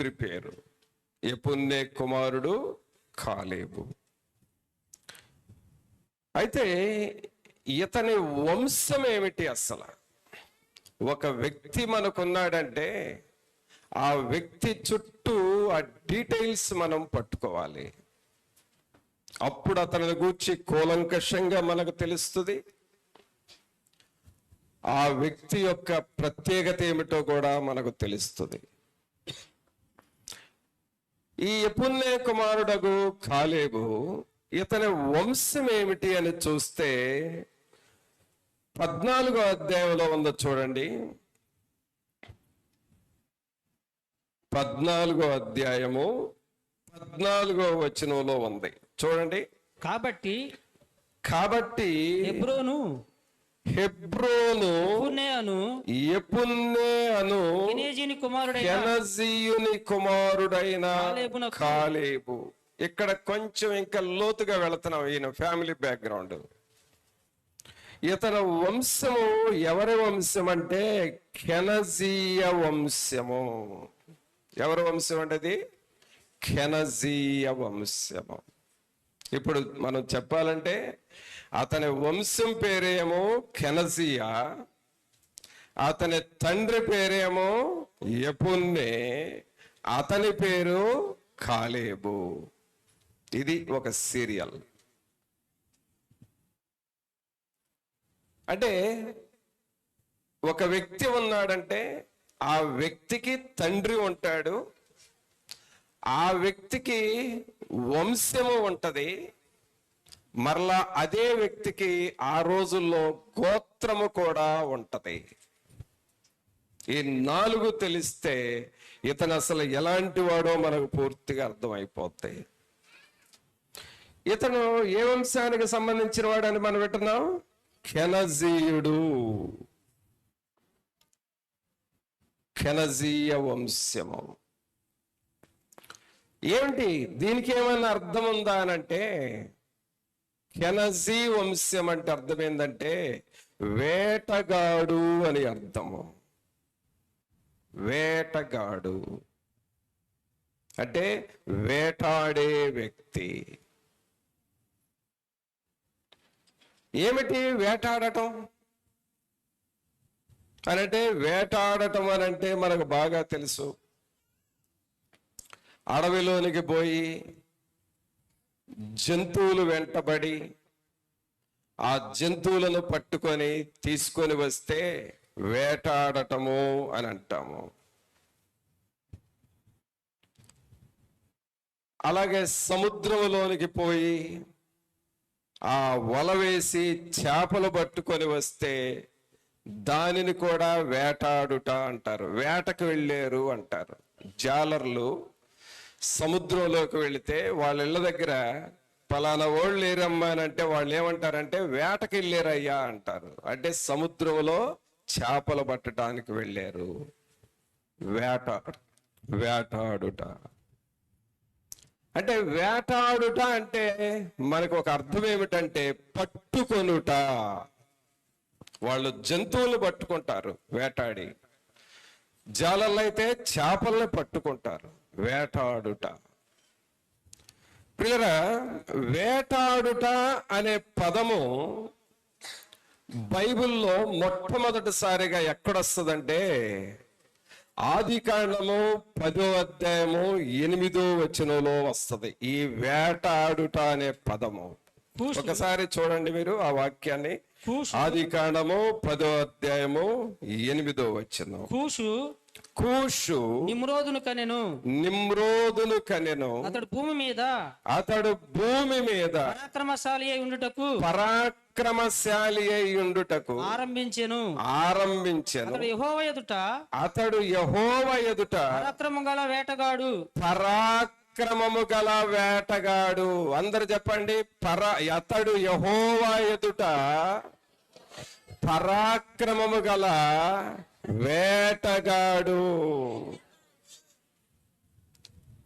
తండ్రి పేరు. యెఫున్నె కుమారుడు కాలేబు. అయితే ఇతని వంశం ఏమిటి? అసలు ఒక వ్యక్తి మనకున్నాడంటే ఆ వ్యక్తి చుట్టూ ఆ డీటెయిల్స్ మనం పట్టుకోవాలి. అప్పుడు అతని గూర్చి కూలంకషంగా మనకు తెలుస్తుంది. ఆ వ్యక్తి యొక్క ప్రత్యేకత ఏమిటో కూడా మనకు తెలుస్తుంది. ఈ యెఫున్నె కుమారుడగు కాలేబు ఇతని వంశం ఏమిటి అని చూస్తే 14వ అధ్యాయంలో ఉందో చూడండి. 14వ అధ్యాయము 14వ వచనంలో ఉంది చూడండి. కాబట్టి హెబ్రోను యెఫున్నె అను కెనజీయుని కుమారుడైన కాలేబు. ఇక్కడ కొంచెం ఇంకా లోతుగా వెళుతున్నాం. ఈయన ఫ్యామిలీ బ్యాక్గ్రౌండ్. ఇతని వంశము ఎవరి వంశం అంటే కెనజీయ వంశము. ఎవరి వంశం అంటే అది కెనజీయ వంశము. ఇప్పుడు మనం చెప్పాలంటే అతని వంశం పేరేమో కెనజీయ, అతని తండ్రి పేరేమో యెఫున్నె, అతని పేరు కాలేబు. ఇది ఒక సీరియల్. అంటే ఒక వ్యక్తి ఉన్నాడంటే ఆ వ్యక్తికి తండ్రి ఉంటాడు, ఆ వ్యక్తికి వంశము ఉంటది, మరలా అదే వ్యక్తికి ఆ రోజుల్లో గోత్రము కూడా ఉంటది. ఈ 4 తెలిస్తే ఇతను అసలు ఎలాంటి వాడో మనకు పూర్తిగా అర్థమైపోతాయి. ఇతను ఏ వంశానికి సంబంధించిన వాడని మనం వింటున్నాం? కెనజీయుడు, కెనజీయ వంశము. ఏమిటి దీనికి ఏమైనా అర్థం ఉందా అని అంటే, కెనజీ వంశం అంటే అర్థం ఏంటంటే వేటగాడు అని అర్థము. వేటగాడు అంటే వేటాడే వ్యక్తి. ఏమిటి వేటాడటం అనంటే? వేటాడటం అనంటే మనకు బాగా తెలుసు. అడవిలోనికి పోయి జంతువులు వెంటబడి ఆ జంతువులను పట్టుకొని తీసుకొని వస్తే వేటాడటము అని అంటాము. అలాగే సముద్రంలోనికి పోయి ఆ వల వేసి చేపలు పట్టుకొని వస్తే దానిని కూడా వేటాడుట అంటారు. వేటకు వెళ్ళారు అంటారు. జాలర్లు సముద్రంలోకి వెళితే వాళ్ళ ఇళ్ళ దగ్గర పలానా వాళ్ళు లేరమ్మా అని అంటే వాళ్ళు ఏమంటారంటే వేటకి వెళ్ళారయ్యా అంటారు. అంటే సముద్రంలో చేపలు పట్టడానికి వెళ్ళారు. వేటాడుట అంటే వేటాడుట అంటే మనకు ఒక అర్థం ఏమిటంటే పట్టుకొనుట. వాళ్ళు జంతువులు పట్టుకుంటారు వేటాడి, జాలర్లు అయితే చేపల్ని పట్టుకుంటారు. వేటాడుట. ప్రియరా, వేటాడుట అనే పదము బైబిల్లో మొట్టమొదటిసారిగా ఎక్కడొస్తుందంటే ఆదికాండము 10వ అధ్యాయము 8వ వచనంలో వస్తుంది ఈ వేటాడుట అనే పదము. ఒకసారి చూడండి మీరు ఆ వాక్యాన్ని. ఆదికాండము 10వ అధ్యాయము 8వ వచనం. కూషు నిమ్రోదును కనెను. అతడు భూమి మీద పరాక్రమశాలి అయి ఉండుటకు ఆరంభించెను. అతడు యెహోవా ఎదుట పరాక్రమము గల వేటగాడు. అందరు చెప్పండి, అతడు యెహోవా ఎదుట పరాక్రమము గల వేటగాడు.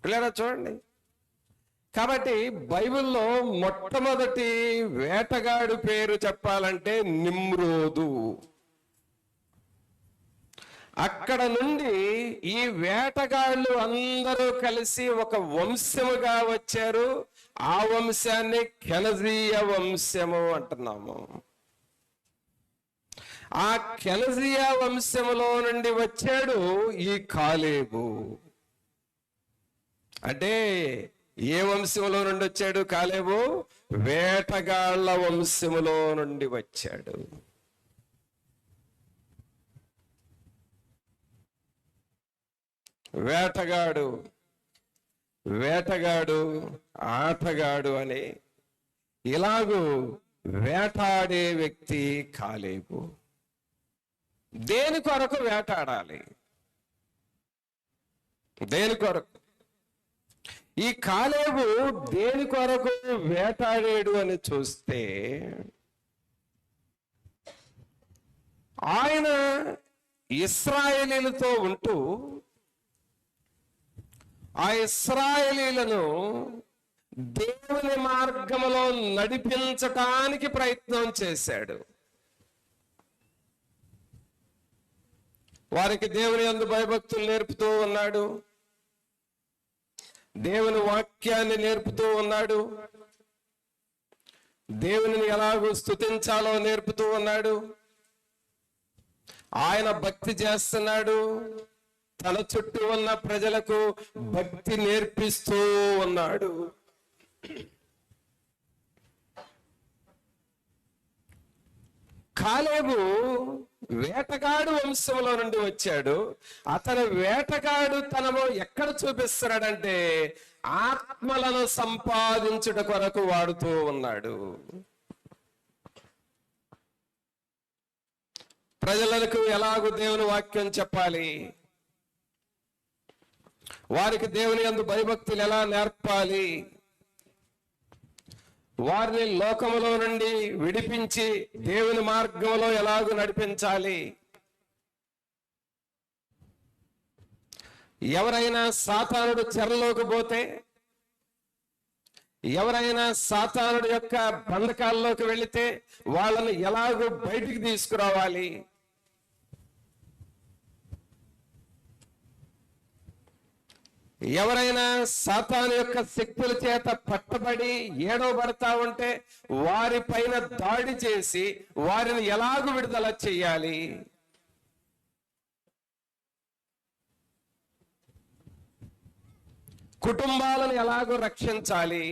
పిల్లరా చూడండి. కాబట్టి బైబిల్లో మొట్టమొదటి వేటగాడు పేరు చెప్పాలంటే నిమ్రోదు. అక్కడ నుండి ఈ వేటగాళ్ళు అందరూ కలిసి ఒక వంశముగా వచ్చారు. ఆ వంశాన్ని కెనజీయ వంశము అంటున్నాము. ఆ కెనజీయ వంశములో నుండి వచ్చాడు ఈ కాలేబు. అంటే ఏ వంశములో నుండి వచ్చాడు కాలేబు? వేటగాళ్ల వంశములో నుండి వచ్చాడు. వేటగాడు వేటగాడు ఆటగాడు అని ఇలాగూ వేటాడే వ్యక్తి కాలేబు. దేని కొరకు వేటాడాలి? దేని కొరకు? ఈ కాలేబు దేని కొరకు వేటాడాడు అని చూస్తే, ఆయన ఇశ్రాయేలీలతో ఉంటూ ఆ ఇశ్రాయేలీలను దేవుని మార్గములో నడిపించటానికి ప్రయత్నం చేశాడు. వారికి దేవుని యందు భయభక్తులు నేర్పుతూ ఉన్నాడు. దేవుని వాక్యాన్ని నేర్పుతూ ఉన్నాడు. దేవునిని ఎలాగూ స్తుతించాలో నేర్పుతూ ఉన్నాడు. ఆయన భక్తి చేస్తున్నాడు. తన చుట్టూ ఉన్న ప్రజలకు భక్తి నేర్పిస్తూ ఉన్నాడు. కాలేబు వేటగాడు వంశంలో నుండి వచ్చాడు. అతను వేటగాడు తనను ఎక్కడ చూపిస్తున్నాడంటే ఆత్మలను సంపాదించుట కొరకు వాడుతూ ఉన్నాడు. ప్రజలకు ఎలాగూ దేవుని వాక్యం చెప్పాలి, వారికి దేవుని యందు భయభక్తులు ఎలా నేర్పాలి, వారిని లోకములో నుండి విడిపించి దేవుని మార్గంలో ఎలాగూ నడిపించాలి. ఎవరైనా సాతానుడు చెరలోకి పోతే, ఎవరైనా సాతానుడు యొక్క బంధకాల్లోకి వెళితే వాళ్ళని ఎలాగూ బయటికి తీసుకురావాలి, ఎవరైనా సాతాను యొక్క శక్తుల చేత పట్టబడి ఏడవబడతా ఉంటే వారి పైన దాడి చేసి వారిని ఎలాగూ విడుదల చెయ్యాలి, కుటుంబాలను ఎలాగూ రక్షించాలి,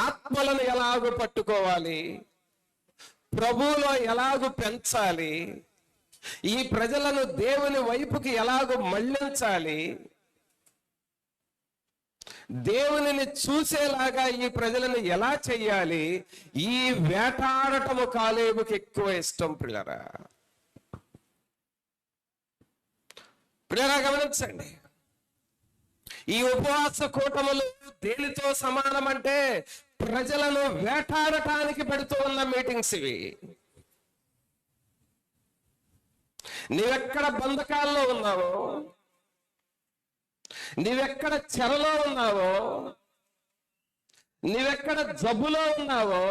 ఆత్మలను ఎలాగూ పట్టుకోవాలి, ప్రభువులో ఎలాగూ పెంచాలి, ఈ ప్రజలను దేవుని వైపుకి ఎలాగో మళ్ళించాలి, దేవునిని చూసేలాగా ఈ ప్రజలను ఎలా చెయ్యాలి, ఈ వేటాడటము కాలేబుకి ఎక్కువ ఇష్టం. ప్రియులారా గమనించండి, ఈ ఉపవాస కూటములు దేనితో సమానం అంటే ప్రజలను వేటాడటానికి పెడుతూ ఉన్న మీటింగ్స్ ఇవి. నీవెక్కడ బంధకాల్లో ఉన్నావో, నీవెక్కడ చెరలో ఉన్నావో, నీవెక్కడ జబ్బులో ఉన్నావో,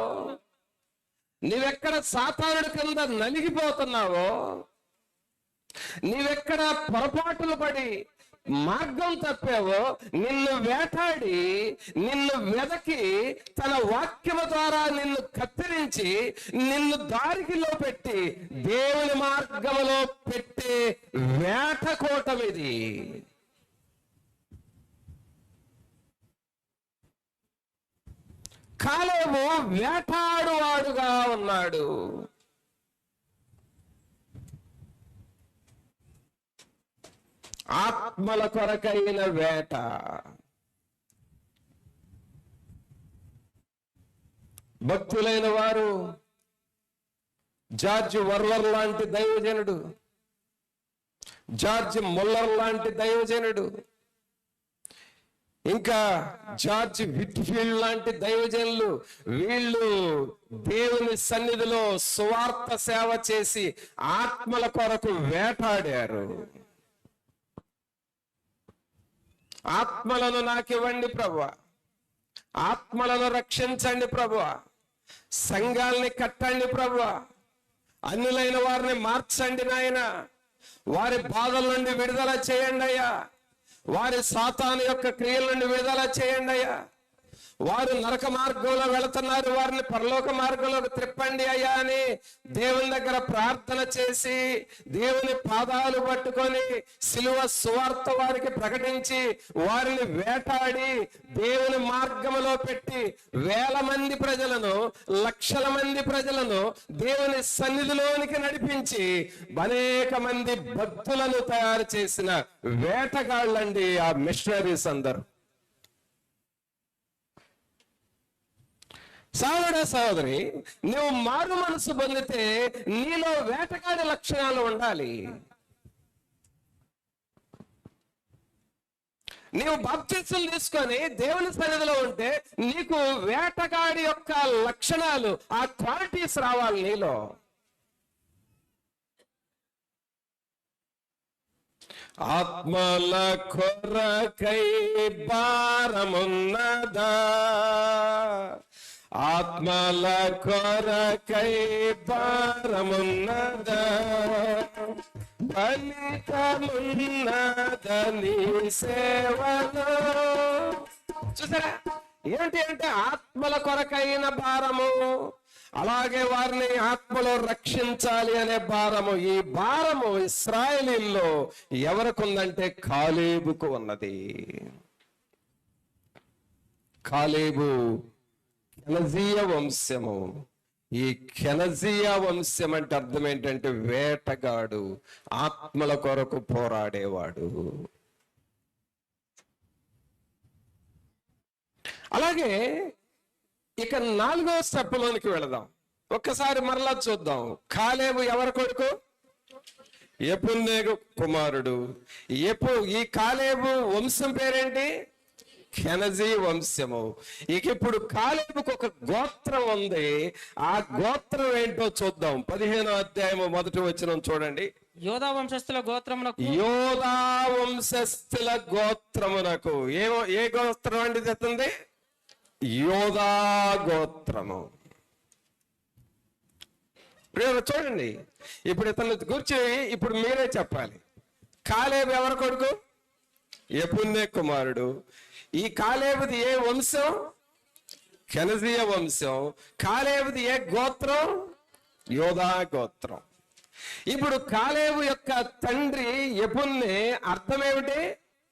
నీవెక్కడ సాతానుడి కింద నలిగిపోతున్నావో, నీవెక్కడ పొరపాటులు పడి మార్గం తప్పావో, నిన్ను వేటాడి నిన్ను వెదకి తన వాక్యము ద్వారా నిన్ను కత్తిరించి నిన్ను దారికిలో పెట్టి దేవుని మార్గములో పెట్టే వేటకోటమిది. కాలేబు వేటాడువాడుగా ఉన్నాడు. ఆత్మల కొరకైన వేట. భక్తులైన వారు, జార్జ్ వర్లర్ లాంటి దైవజనుడు, జార్జ్ ముల్లర్ లాంటి దైవజనుడు, ఇంకా జార్జ్ విట్ఫీల్డ్ లాంటి దైవజనులు, వీళ్ళు దేవుని సన్నిధిలో సువార్త సేవ చేసి ఆత్మల కొరకు వేటాడారు. ఆత్మలను నాకివ్వండి ప్రభువా, ఆత్మలను రక్షించండి ప్రభువా, సంఘాలని కట్టండి ప్రభువా, అన్యులైన వారిని మార్చండి నాయన, వారి బాధల నుండి విడుదల చేయండి అయ్యా. వారి సాతాను యొక్క క్రియల నుండి విడుదల చేయండి అయ్యా. వారు నరక మార్గంలో వెళుతున్నారు, వారిని పరలోక మార్గంలోకి త్రిప్పండి అయ్యా అని దేవుని దగ్గర ప్రార్థన చేసి, దేవుని పాదాలు పట్టుకొని సిలువ సువార్త వారికి ప్రకటించి, వారిని వేటాడి దేవుని మార్గంలో పెట్టి వేల మంది ప్రజలను, లక్షల మంది ప్రజలను దేవుని సన్నిధిలోనికి నడిపించి అనేక మంది భక్తులను తయారు చేసిన వేటగాళ్ళండి ఆ మిషనరీస్ అందరూ. సహోదరి, నువ్వు మారు మనసు పొందితే నీలో వేటగాడి లక్షణాలు ఉండాలి. నీవు బాప్తిస్మం తీసుకొని దేవుని సన్నిధిలో ఉంటే నీకు వేటగాడి యొక్క లక్షణాలు, ఆ క్వాలిటీస్ రావాలి నీలో. ఆత్మల కొరకై భారమున్నదా, ఆత్మల కొరకై భారమున్నదా, ఫలితమున్నదని సేవలో. చూసారా, ఏంటి అంటే ఆత్మల కొరకైన భారము, అలాగే వారిని ఆత్మలో రక్షించాలి అనే భారము. ఈ భారము ఇశ్రాయేలీల్లో ఎవరికి ఉందంటే కాలేబుకు ఉన్నది. కాలేబు కెనజీయ వంశము. ఈ కెనజీయ వంశం అంటే అర్థం ఏంటంటే వేటగాడు, ఆత్మల కొరకు పోరాడేవాడు. అలాగే ఇక 4వ స్టెప్లోనికి వెళదాం. ఒక్కసారి మరలా చూద్దాం. కాలేబు ఎవరి కొడుకు? యెఫున్నె కుమారుడు. ఈ కాలేబు వంశం పేరేంటి? కెనజీ వంశము. ఇక ఇప్పుడు కాలేబుకు ఒక గోత్రం ఉంది. ఆ గోత్రం ఏంటో చూద్దాం. 15వ అధ్యాయము 1వ వచనం చూడండి. యోధా వంశస్థుల గోత్రమునకు, యోధా వంశస్థుల గోత్రమునకు. ఏ గోత్రం అండి తెస్తుంది? యోధా గోత్రము. చూడండి, ఇప్పుడు ఇతను గురించి ఇప్పుడు మీరే చెప్పాలి. కాలేబు ఎవరి కొడుకు? యెఫున్నె కుమారుడు. ఈ కాలేబుది ఏ వంశం? కెనజీయ వంశం. కాలేబుది ఏ గోత్రం? యోధా గోత్రం. ఇప్పుడు కాలేబు యొక్క తండ్రి యెఫున్నె అర్థమేమిటి?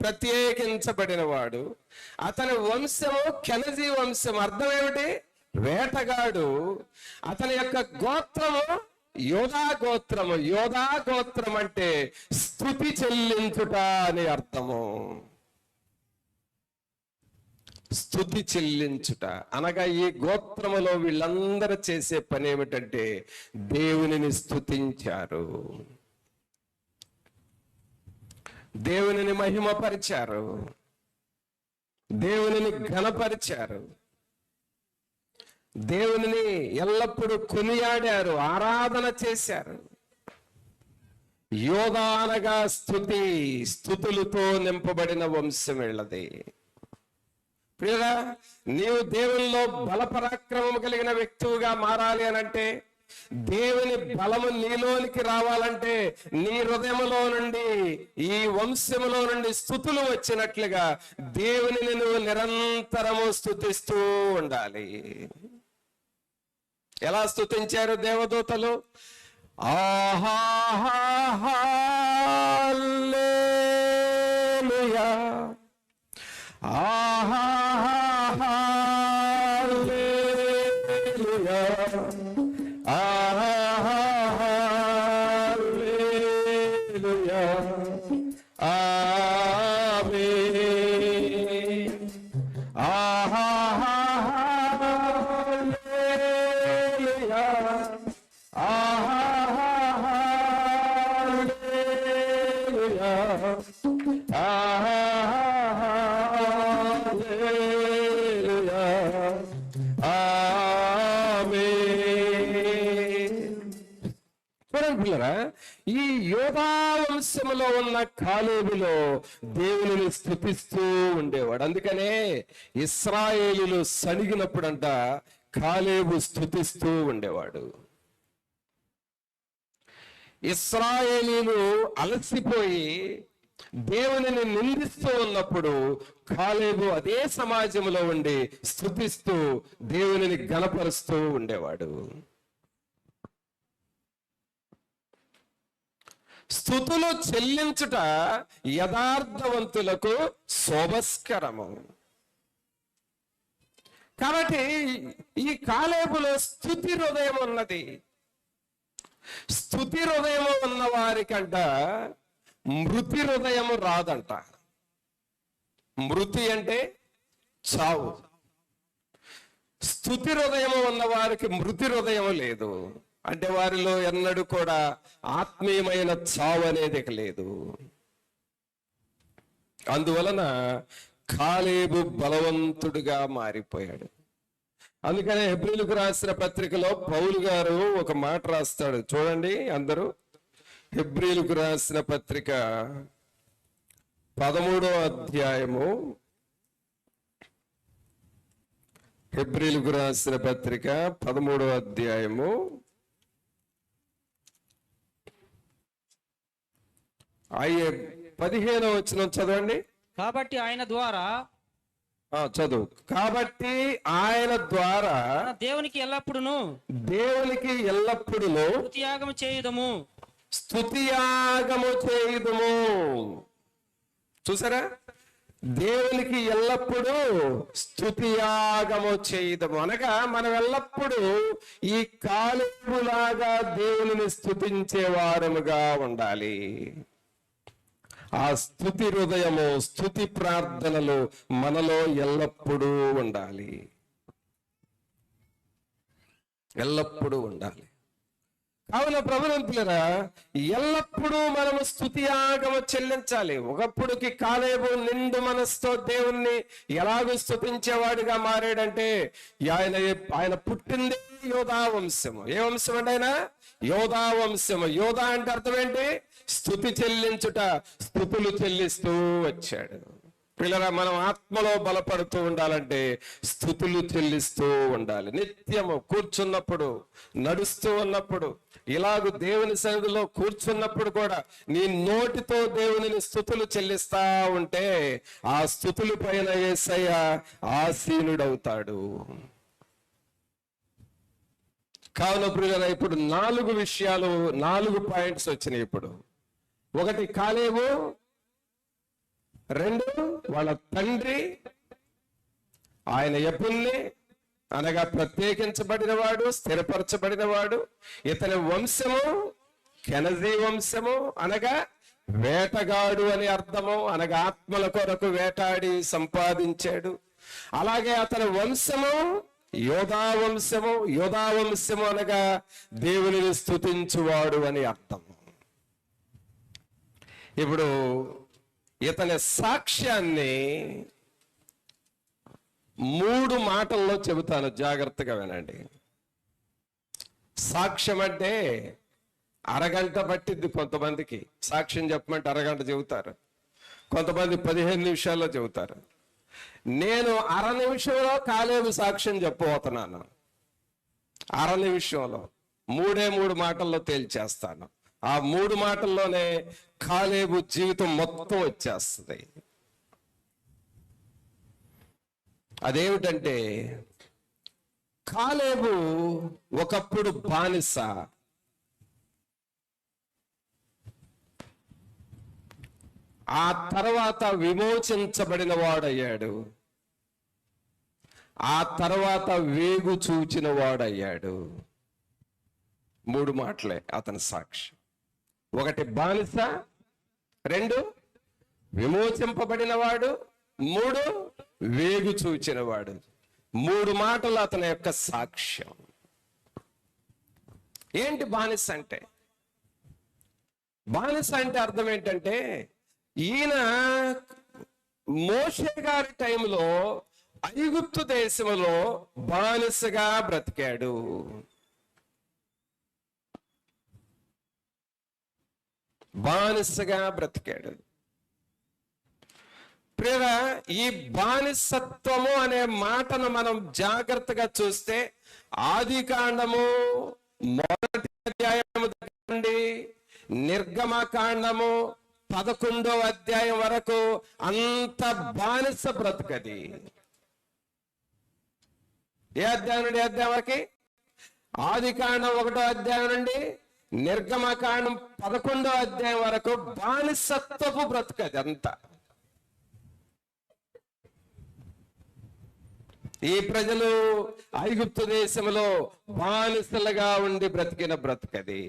ప్రత్యేకించబడిన వాడు. అతని వంశము కెనజీ వంశం. అర్థం ఏమిటి? వేటగాడు. అతని యొక్క గోత్రము యోధా గోత్రము. యోధా గోత్రం అంటే స్తుతి చెల్లించుట అని అర్థము. స్తుతి చెల్లించుట అనగా ఈ గోత్రములో వీళ్ళందరూ చేసే పని ఏమిటంటే దేవునిని స్తుతించారు, దేవునిని మహిమపరిచారు, దేవునిని ఘనపరిచారు, దేవునిని ఎల్లప్పుడూ కొనియాడారు, ఆరాధన చేశారు. యోధా అనగా స్తుతి, స్తుతులతో నింపబడిన వంశం వీళ్ళది. ప్రియరా, నీవు దేవునిలో బలపరాక్రమం కలిగిన వ్యక్తిగా మారాలి అనంటే, దేవుని బలము నీలోనికి రావాలంటే నీ హృదయములో నుండి, ఈ వంశములో నుండి స్తుతులు వచ్చినట్లుగా దేవునిని నువ్వు నిరంతరము స్తుతిస్తూ ఉండాలి. ఎలా స్తుతించారు దేవదూతలు? ఆహాహల్లెలూయా, ఆహాహల్లెలూయా, ఆహాహల్లెలూయా, ఆమేన్, ఆహాహల్లెలూయా, ఆహాహల్లెలూయా, ఆహాహల్లెలూయా, ఆమేన్. చూడండి పిల్లరా, ఈ యోధా వంశములో ఉన్న కాలేబులో దేవునిని స్తుతిస్తూ ఉండేవాడు. అందుకనే ఇశ్రాయేలీలు సణిగినప్పుడంట కాలేబు స్తుతిస్తూ ఉండేవాడు. ఇశ్రాయేలీలు అలసిపోయి దేవునిని నిందిస్తూ ఉన్నప్పుడు కాలేబు అదే సమాజంలో ఉండి స్తుతిస్తూ దేవునిని గణపరుస్తూ ఉండేవాడు. స్తుతులు చెల్లించుట యథార్థవంతులకు శోభస్కరము. కాబట్టి ఈ కాలేబులో స్తుతి హృదయం ఉన్నది. స్తుతి హృదయము ఉన్న వారికంట మృతి హృదయము రాదంట. మృతి అంటే చావు. స్తుతి హృదయము ఉన్న వారికి మృతి హృదయము లేదు. అంటే వారిలో ఎన్నడూ కూడా ఆత్మీయమైన చావు అనేది లేదు. అందువలన కాలేబు బలవంతుడిగా మారిపోయాడు. అందుకనే హెబ్రీయులకు రాసిన పత్రికలో పౌలు గారు ఒక మాట రాస్తాడు, చూడండి అందరూ. హెబ్రీయులకు రాసిన పత్రిక 13వ అధ్యాయము, హెబ్రీయులకు రాసిన పత్రిక 13వ అధ్యాయము 15వ వచనం చదవండి. కాబట్టి ఆయన ద్వారా చదువు. కాబట్టి ఆయన ద్వారా దేవునికి ఎల్లప్పుడును స్తుతియాగము చేయుదము. చూసారా? దేవునికి ఎల్లప్పుడూ స్తుతియాగము చేయుదము అనగా మనం ఎల్లప్పుడూ ఈ కాలేబులాగా దేవునిని స్తుతించే వారముగా ఉండాలి. ఆ స్తుతి హృదయము, స్తుతి ప్రార్థనలు మనలో ఎల్లప్పుడూ ఉండాలి. ఎల్లప్పుడూ ఉండాలి. కావున ప్రభునంతులరా, ఎల్లప్పుడూ మనము స్తుతియాగము చెల్లించాలి. ఒకప్పుడుకి కాలేబు నిండు మనసుతో దేవుణ్ణి ఎలాగూ స్తుతించేవాడిగా మారాడంటే, ఆయన పుట్టింది యోధా వంశము. ఏ వంశం అంటే ఆయన? యోధా వంశము. యోధా అంటే అర్థం ఏంటి? స్తుతి చెల్లించుట. స్తుతులు చెల్లిస్తూ వచ్చాడు. పిల్లరా, మనం ఆత్మలో బలపడుతూ ఉండాలంటే స్తుతులు చెల్లిస్తూ ఉండాలి. నిత్యము కూర్చున్నప్పుడు, నడుస్తూ ఉన్నప్పుడు, ఇలాగూ దేవుని సన్నిధిలో కూర్చున్నప్పుడు కూడా నీ నోటితో దేవునిని స్తుతులు చెల్లిస్తా ఉంటే ఆ స్తుతుల పైన యేసయ్య ఆసీనుడవుతాడు. కావున ప్రియులారా, ఇప్పుడు 4 విషయాలు, 4 పాయింట్స్ వచ్చినాయి. ఇప్పుడు 1 కాలేబు, 2 వాళ్ళ తండ్రి, ఆయన యెఫున్నె అనగా ప్రత్యేకించబడిన వాడు, స్థిరపరచబడిన వాడు. ఇతని వంశము కెనజీ వంశము అనగా వేటగాడు అని అర్థము, అనగా ఆత్మల కొరకు వేటాడి సంపాదించాడు. అలాగే అతని వంశము యోధా వంశము. యోధా వంశము అనగా దేవునిని స్తుతించువాడు అని అర్థం. ఇప్పుడు ఇతని సాక్ష్యాన్ని 3 మాటల్లో చెబుతాను, జాగ్రత్తగా వినండి. సాక్ష్యం అంటే అరగంట పట్టిద్ది కొంతమందికి. సాక్ష్యం చెప్పమంటే అరగంట చెబుతారు, కొంతమంది 15 నిమిషాల్లో చెబుతారు. నేను 1/2 నిమిషంలో కాలేబు సాక్ష్యం చెప్పబోతున్నాను. 1/2 నిమిషంలో 3 మాటల్లో తేల్చేస్తాను. ఆ 3 మాటల్లోనే కాలేబు జీవితం మొత్తం వచ్చేస్తుంది. అదేమిటంటే, కాలేబు ఒకప్పుడు బానిస. ఆ తర్వాత విమోచించబడిన వాడయ్యాడు. ఆ తర్వాత వేగు చూచిన వాడయ్యాడు. 3 మాటలే అతని సాక్ష్యం. 1 బానిస, 2 విమోచింపబడిన వాడు, 3 వేగు చూచిన వాడు. 3 మాటలు అతని యొక్క సాక్ష్యం. ఏంటి బానిస అంటే? బానిస అంటే అర్థం ఏంటంటే, ఈయన మోషే గారి టైంలో ఐగుప్తు దేశంలో బానిసగా బ్రతికాడు. బానిసగా బ్రతికాడు. ప్రేమ, ఈ బానిసత్వము అనే మాటను మనం జాగ్రత్తగా చూస్తే ఆదికాండము 1వ అధ్యాయము దగ్గర నుండి నిర్గమకాండము 11వ అధ్యాయం వరకు అంత బానిస బ్రతుకది. ఏ అధ్యాయం నుండి అధ్యాయం వరకు? ఆదికాండం 1వ అధ్యాయం నుండి నిర్గమకాండం 11వ అధ్యాయం వరకు బానిసత్వపు బ్రతుకది అంతా. ఈ ప్రజలు ఐగుప్తు దేశంలో బానిసలుగా ఉండి బ్రతికిన బ్రతుకది.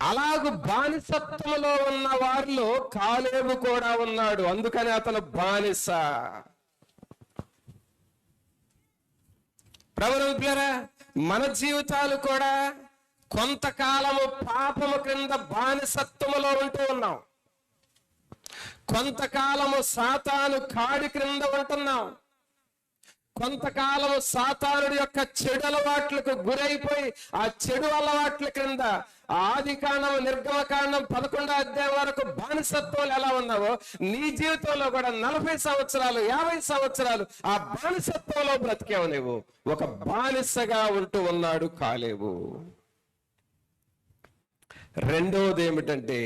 అలాగూ బానిసత్వంలో ఉన్న వారిలో కాలేబు కూడా ఉన్నాడు, అందుకని అతను బానిస. ప్రభువులారా, మన జీవితాలు కూడా కొంతకాలము పాపము క్రింద బానిసత్వములో ఉంటూ ఉన్నాం, కొంతకాలము సాతాను కాడి క్రింద ఉంటున్నాం, కొంతకాలము సాతానుడి యొక్క చెడు అలవాట్లకు గురైపోయి ఆ చెడు అలవాట్ల క్రింద ఆదికాండం నిర్గమకాండం 11వ అధ్యాయం వరకు బానిసత్వాలు ఎలా ఉన్నావో నీ జీవితంలో కూడా 40 సంవత్సరాలు 50 సంవత్సరాలు ఆ బానిసత్వంలో బ్రతికేవు. నువ్వు ఒక బానిసగా ఉంటూ ఉన్నాడు కాలేబు. రెండవది ఏమిటంటే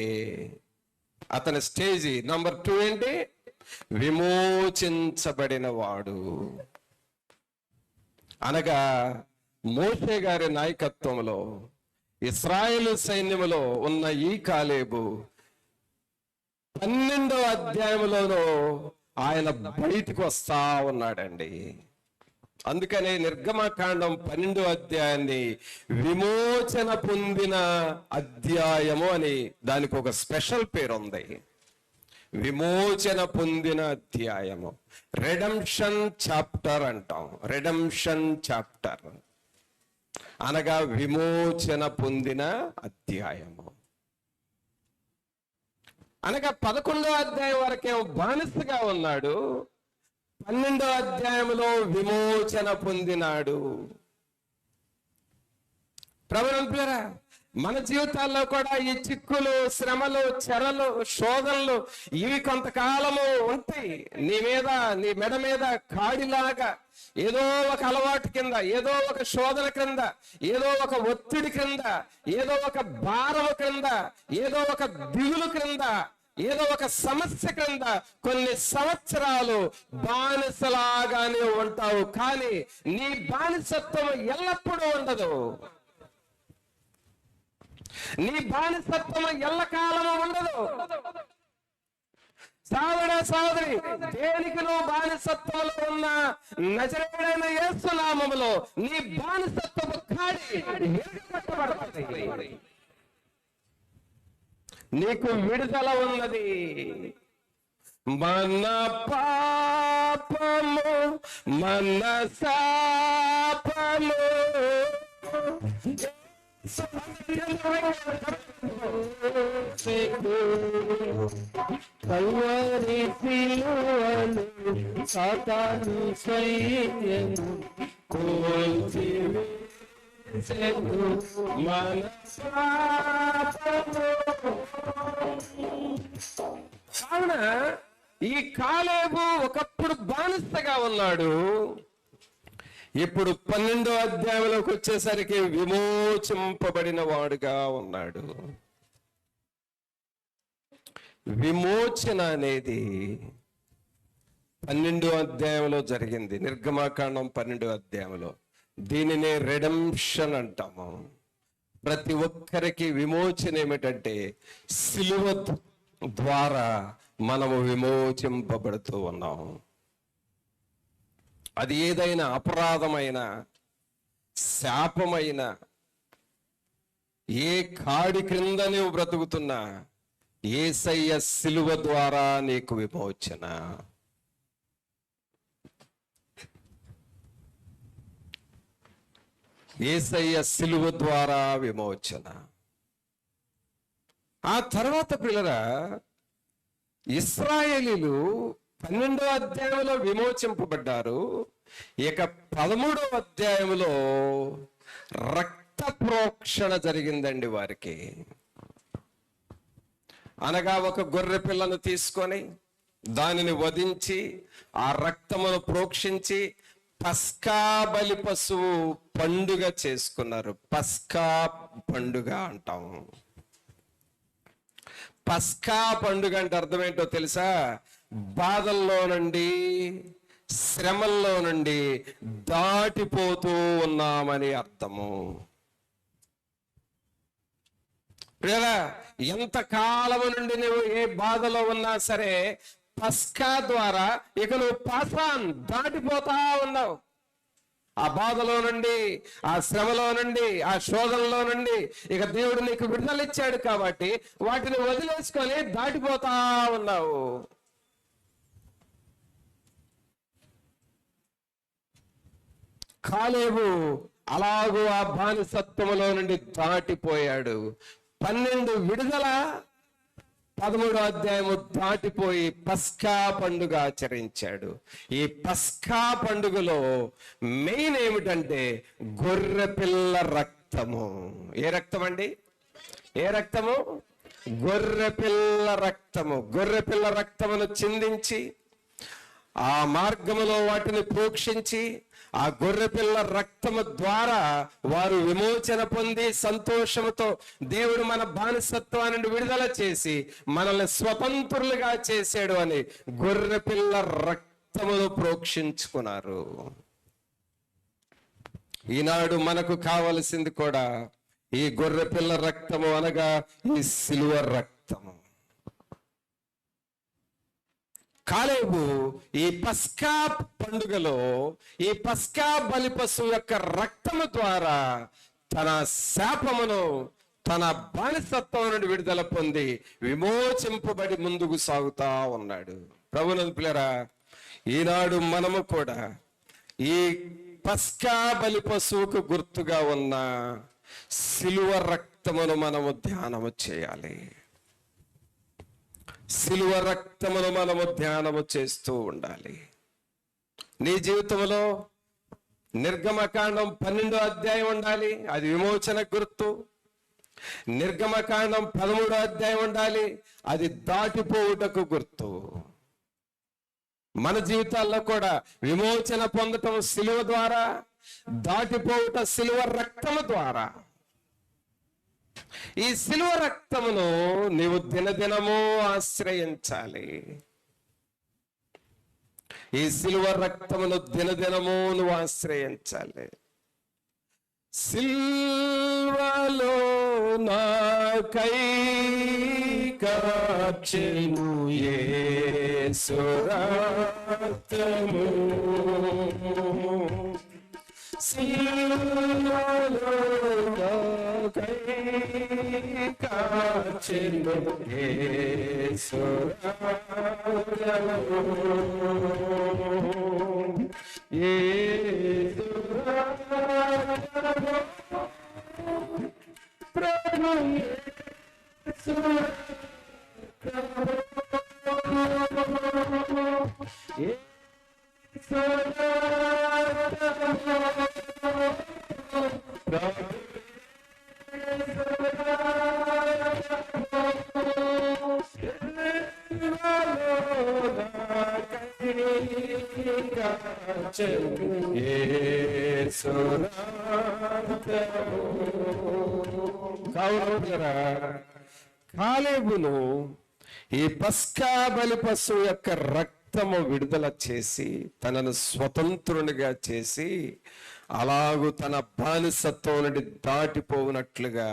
అతని స్టేజీ నంబర్ 2 ఏంటి? విమోచించబడిన వాడు. అనగా మోషే గారి నాయకత్వంలో ఇశ్రాయేలు సైన్యములో ఉన్న ఈ కాలేబు 12వ అధ్యాయంలోనూ ఆయన బయటికి వస్తా ఉన్నాడండి. అందుకనే నిర్గమకాండం 12వ అధ్యాయాన్ని విమోచన పొందిన అధ్యాయము అని దానికి ఒక స్పెషల్ పేరు ఉంది. విమోచన పొందిన అధ్యాయము, రెడెంప్షన్ చాప్టర్ అంటాం. రెడెంప్షన్ చాప్టర్ అనగా విమోచన పొందిన అధ్యాయము. అనగా 11వ అధ్యాయం వరకేమో బానిసగా ఉన్నాడు, 12వ అధ్యాయంలో విమోచన పొందినాడు. ప్రభువులారా, మన జీవితాల్లో కూడా ఈ చిక్కులు, శ్రమలు, చెరలు, శోధనలు ఇవి కొంతకాలము ఉంటాయి. నీ మీద, నీ మెడ మీద కాడిలాగా ఏదో ఒక అలవాటు కింద, ఏదో ఒక శోధన క్రింద, ఏదో ఒక ఒత్తిడి క్రింద, ఏదో ఒక భారము క్రింద, ఏదో ఒక దిగులు క్రింద, ఏదో ఒక సమస్య క్రింద కొన్ని సంవత్సరాలు బానిసలాగానే ఉంటావు. కానీ నీ బానిసత్వం ఎల్లప్పుడూ ఉండదు. నీ బానిసత్వం ఎల్లకాలము ఉండదు. సోదరి, దేనికి నువ్వు బానిసత్వంలో ఉన్న నజరేయుడైన యేసు నామములో నీ బానిసత్వపు కాడి విరగొట్టబడుతుంది. నీకు విడుదల ఉన్నది. మన పాపము మన శాపము కల్వరి సిలువను సాతాను సైన్యము కోల్చివేసెను మన శాపము. కావున ఈ కాలేబు ఒకప్పుడు బానిసగా ఉన్నాడు, ఇప్పుడు 12వ అధ్యాయంలోకి వచ్చేసరికి విమోచింపబడిన వాడుగా ఉన్నాడు. విమోచన అనేది 12వ అధ్యాయంలో జరిగింది, నిర్గమకాండం 12వ అధ్యాయంలో. దీనినే రెడెంప్షన్ అంటాము. ప్రతి ఒక్కరికి విమోచన ఏమిటంటే సిలువ ద్వారా మనము విమోచింపబడుతూ ఉన్నాం. అది ఏదైనా అపరాధమైన, శాపమైన, ఏ కాడి క్రింద నువ్వు బ్రతుకుతున్నా యేసయ్య సిలువ ద్వారా నీకు విమోచన. యేసయ్య సిలువ ద్వారా విమోచన. ఆ తర్వాత పిల్లరా, ఇశ్రాయేలీలు 12వ అధ్యాయంలో విమోచింపబడ్డారు. ఇక 13వ అధ్యాయంలో రక్త ప్రోక్షణ జరిగిందండి వారికి. అనగా ఒక గొర్రె పిల్లను తీసుకొని దానిని వధించి ఆ రక్తమును ప్రోక్షించి పస్కా బలి పశువు పండుగ చేసుకున్నారు. పస్కా పండుగ అంటాం. పస్కా పండుగ అంటే అర్థం ఏంటో తెలుసా? బాధల్లో నుండి, శ్రమల్లో నుండి దాటిపోతూ ఉన్నామని అర్థము. లేదా ఎంత కాలం నుండి నువ్వు ఏ బాధలో ఉన్నా సరే, పస్కా ద్వారా ఇక నువ్వు పాసాన్ దాటిపోతా ఉన్నావు. ఆ బాధలో నుండి, ఆ శ్రమలో నుండి, ఆ శోధనలో నుండి ఇక దేవుడు నీకు విడుదల ఇచ్చాడు కాబట్టి వాటిని వదిలేసుకొని దాటిపోతా ఉన్నావు. కాలేబు అలాగూ ఆ బానిసత్వములో నుండి దాటిపోయాడు. 12 విడుదల, 13వ అధ్యాయము దాటిపోయి పస్కా పండుగ ఆచరించాడు. ఈ పస్కా పండుగలో మెయిన్ ఏమిటంటే గొర్రె పిల్ల రక్తము. ఏ రక్తం అండి? ఏ రక్తము? గొర్రె పిల్ల రక్తము. గొర్రె పిల్ల రక్తమును చిందించి ఆ మార్గములో వాటిని ప్రోక్షించి ఆ గొర్రె పిల్ల రక్తము ద్వారా వారు విమోచన పొంది సంతోషముతో దేవుడు మన బానిసత్వాన్ని నుండి విడుదల చేసి మనల్ని స్వతంత్రులుగా చేశాడు అని గొర్రె పిల్ల రక్తమును ప్రోక్షించుకున్నారు. ఈనాడు మనకు కావలసింది కూడా ఈ గొర్రె పిల్ల రక్తము, అనగా ఈ సిలువ రక్తము. కాలేబు ఈ పస్కా పండుగలో ఈ పస్కా బలి పశువు యొక్క రక్తము ద్వారా తన శాపమును, తన బానిసత్వం నుండి విడుదల పొంది విమోచింపబడి ముందుకు సాగుతా ఉన్నాడు. ప్రభునందు ప్రియరా, ఈనాడు మనము కూడా ఈ పస్కా బలి పశువుకు గుర్తుగా ఉన్న సిలువ రక్తమును మనము ధ్యానము చేయాలి. సిలువ రక్తమును మనము ధ్యానము చేస్తూ ఉండాలి. నీ జీవితంలో నిర్గమకాండం 12వ అధ్యాయం ఉండాలి, అది విమోచన గుర్తు. నిర్గమకాండం 13వ అధ్యాయం ఉండాలి, అది దాటిపోవుటకు గుర్తు. మన జీవితాల్లో కూడా విమోచన పొందటం సిలువ ద్వారా, దాటిపోవుట సిలువ రక్తము ద్వారా. ఈ సిలువ రక్తమును నీవు దినదినము ఆశ్రయించాలి. ఈ సిలువ రక్తమును దినదినము నువ్వు ఆశ్రయించాలి. సిల్వలో నాకై కాచెను యేసు రక్తము, సిల్వలో నాకై కాచెను యేసు రక్తము, యేసు రక్తము, ప్రభు యేసు రక్తము, యేసు రక్తము, కాలేబును ఈ పస్కా బలి పశువు యొక్క రక్తము విడుదల చేసి తనను స్వతంత్రునిగా చేసి అలాగూ తన బానిసత్వం నుండి దాటిపోవునట్లుగా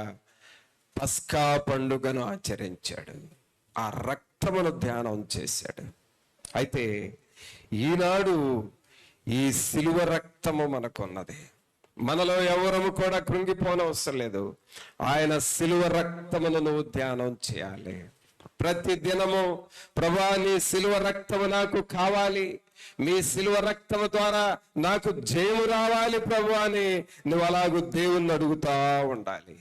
పస్కా పండుగను ఆచరించాడు. ఆ రక్తమును ధ్యానం చేశాడు. అయితే ఈనాడు ఈ సిలువ రక్తము మనకున్నది. మనలో ఎవరము కూడా కృంగిపోనవసరం లేదు. ఆయన సిలువ రక్తమును నువ్వు ధ్యానం చేయాలి. ప్రతి దినము ప్రభా నీ సిలువ రక్తము నాకు కావాలి, మీ సిలువ రక్తము ద్వారా నాకు జయము రావాలి ప్రభు అని నువ్వు అలాగూ దేవుణ్ణి అడుగుతా ఉండాలి.